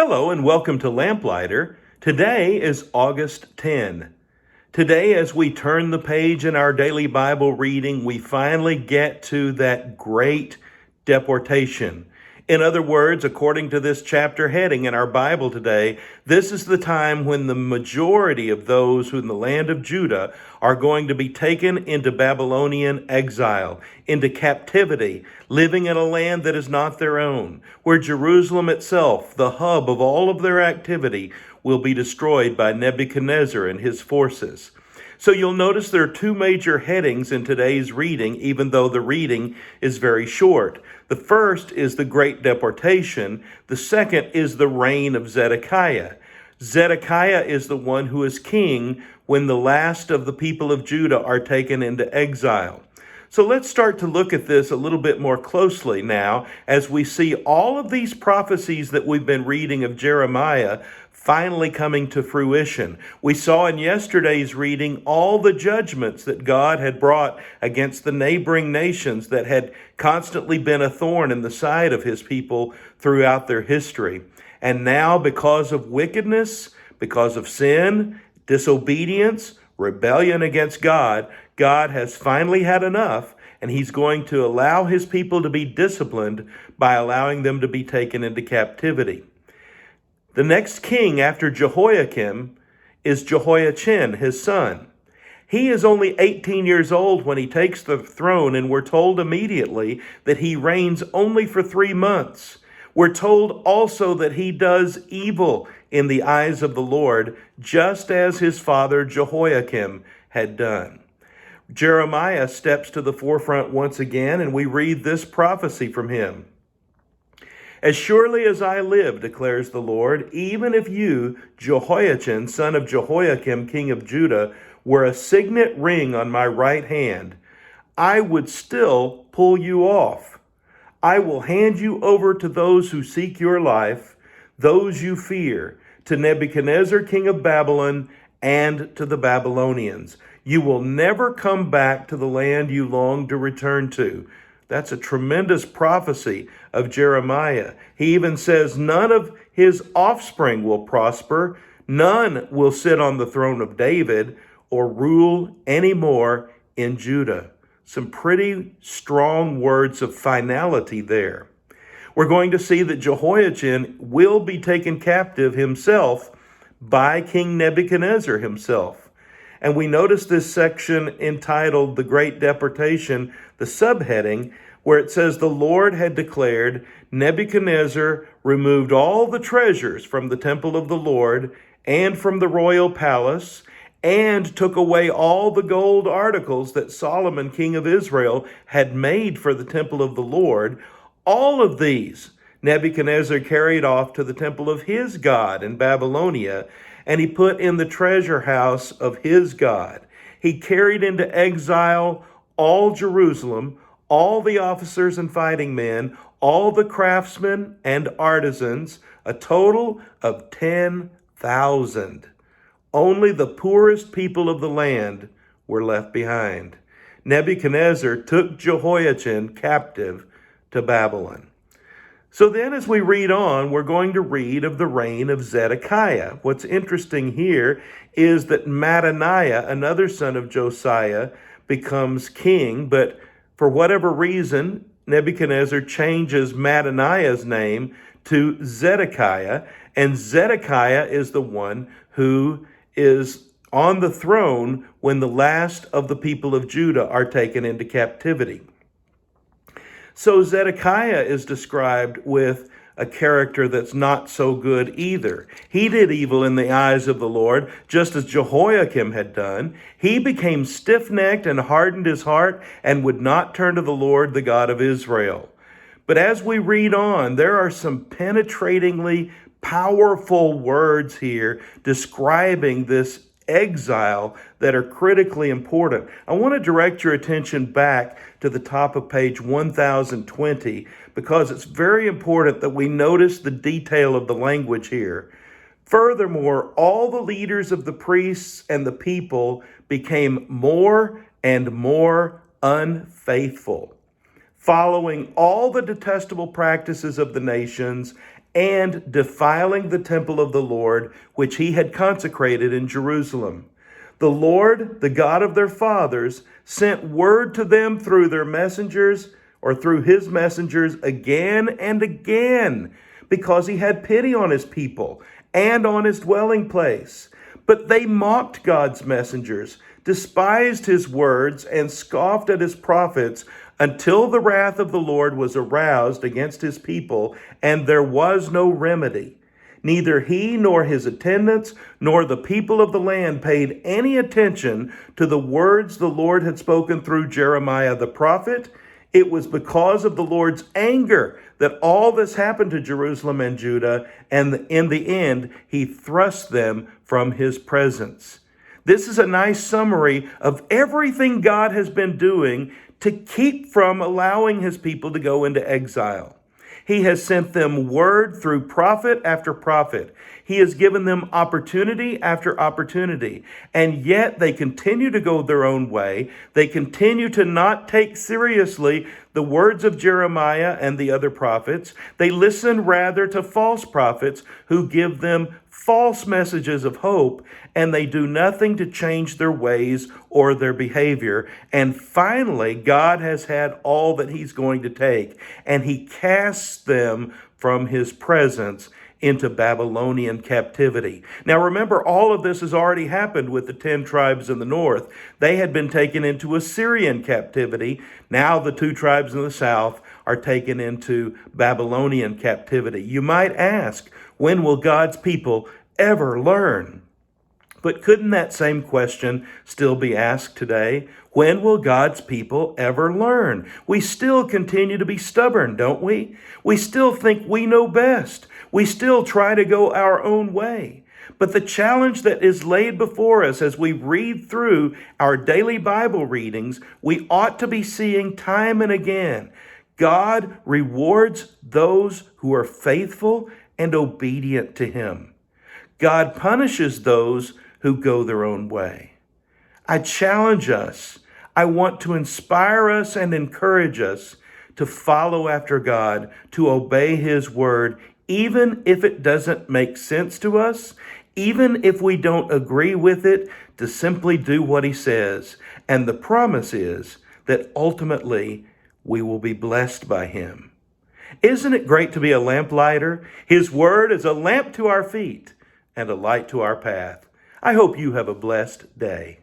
Hello and welcome to Lamplighter. Today is August 10. Today, as we turn the page in our daily Bible reading, we finally get to that great deportation. In other words, according to this chapter heading in our Bible today, this is the time when the majority of those who in the land of Judah are going to be taken into Babylonian exile, into captivity, living in a land that is not their own, where Jerusalem itself, the hub of all of their activity, will be destroyed by Nebuchadnezzar and his forces. So you'll notice there are two major headings in today's reading, even though the reading is very short. The first is the Great Deportation. The second is the reign of Zedekiah. Zedekiah is the one who is king when the last of the people of Judah are taken into exile. So let's start to look at this a little bit more closely now as we see all of these prophecies that we've been reading of Jeremiah finally coming to fruition. We saw in yesterday's reading all the judgments that God had brought against the neighboring nations that had constantly been a thorn in the side of his people throughout their history. And now, because of wickedness, because of sin, disobedience, rebellion against God, God has finally had enough, and he's going to allow his people to be disciplined by allowing them to be taken into captivity. The next king after Jehoiakim is Jehoiachin, his son. He is only 18 years old when he takes the throne, and we're told immediately that he reigns only for 3 months. We're told also that he does evil in the eyes of the Lord, just as his father Jehoiakim had done. Jeremiah steps to the forefront once again, and we read this prophecy from him. As surely as I live, declares the Lord, even if you, Jehoiachin, son of Jehoiakim, king of Judah, were a signet ring on my right hand, I would still pull you off. I will hand you over to those who seek your life, those you fear, to Nebuchadnezzar, king of Babylon, and to the Babylonians. You will never come back to the land you long to return to. That's a tremendous prophecy of Jeremiah. He even says none of his offspring will prosper. None will sit on the throne of David or rule anymore in Judah. Some pretty strong words of finality there. We're going to see that Jehoiachin will be taken captive himself by King Nebuchadnezzar himself. And we notice this section entitled The Great Deportation, the subheading, where it says the Lord had declared Nebuchadnezzar removed all the treasures from the temple of the Lord and from the royal palace, and took away all the gold articles that Solomon, king of Israel, had made for the temple of the Lord. All of these Nebuchadnezzar carried off to the temple of his God in Babylonia, and he put in the treasure house of his God. He carried into exile all Jerusalem, all the officers and fighting men, all the craftsmen and artisans, a total of 10,000. Only the poorest people of the land were left behind. Nebuchadnezzar took Jehoiachin captive to Babylon. So then as we read on, we're going to read of the reign of Zedekiah. What's interesting here is that Mattaniah, another son of Josiah, becomes king, but for whatever reason, Nebuchadnezzar changes Mattaniah's name to Zedekiah, and Zedekiah is the one who is on the throne when the last of the people of Judah are taken into captivity. So Zedekiah is described with a character that's not so good either. He did evil in the eyes of the Lord, just as Jehoiakim had done. He became stiff-necked and hardened his heart and would not turn to the Lord, the God of Israel. But as we read on, there are some penetratingly powerful words here describing this exile that are critically important. I want to direct your attention back to the top of page 1020 because it's very important that we notice the detail of the language here. Furthermore, all the leaders of the priests and the people became more and more unfaithful, following all the detestable practices of the nations and defiling the temple of the Lord, which he had consecrated in Jerusalem. The Lord, the God of their fathers, sent word to them through their messengers, or through his messengers, again and again, because he had pity on his people and on his dwelling place. But they mocked God's messengers, despised his words, and scoffed at his prophets, until the wrath of the Lord was aroused against his people, and there was no remedy. Neither he nor his attendants nor the people of the land paid any attention to the words the Lord had spoken through Jeremiah the prophet. It was because of the Lord's anger that all this happened to Jerusalem and Judah, and in the end, he thrust them from his presence. This is a nice summary of everything God has been doing to keep from allowing his people to go into exile. He has sent them word through prophet after prophet. He has given them opportunity after opportunity, and yet they continue to go their own way. They continue to not take seriously the words of Jeremiah and the other prophets. They listen rather to false prophets who give them false messages of hope, and they do nothing to change their ways or their behavior. And finally, God has had all that he's going to take, and he casts them from his presence into Babylonian captivity. Now remember, all of this has already happened with the 10 tribes in the north. They had been taken into Assyrian captivity. Now the 2 tribes in the south are taken into Babylonian captivity. You might ask, when will God's people ever learn? But couldn't that same question still be asked today? When will God's people ever learn? We still continue to be stubborn, don't we? We still think we know best. We still try to go our own way. But the challenge that is laid before us as we read through our daily Bible readings, we ought to be seeing time and again. God rewards those who are faithful and obedient to him. God punishes those who go their own way. I challenge us. I want to inspire us and encourage us to follow after God, to obey his word, even if it doesn't make sense to us, even if we don't agree with it, to simply do what he says. And the promise is that ultimately we will be blessed by him. Isn't it great to be a lamplighter? His word is a lamp to our feet and a light to our path. I hope you have a blessed day.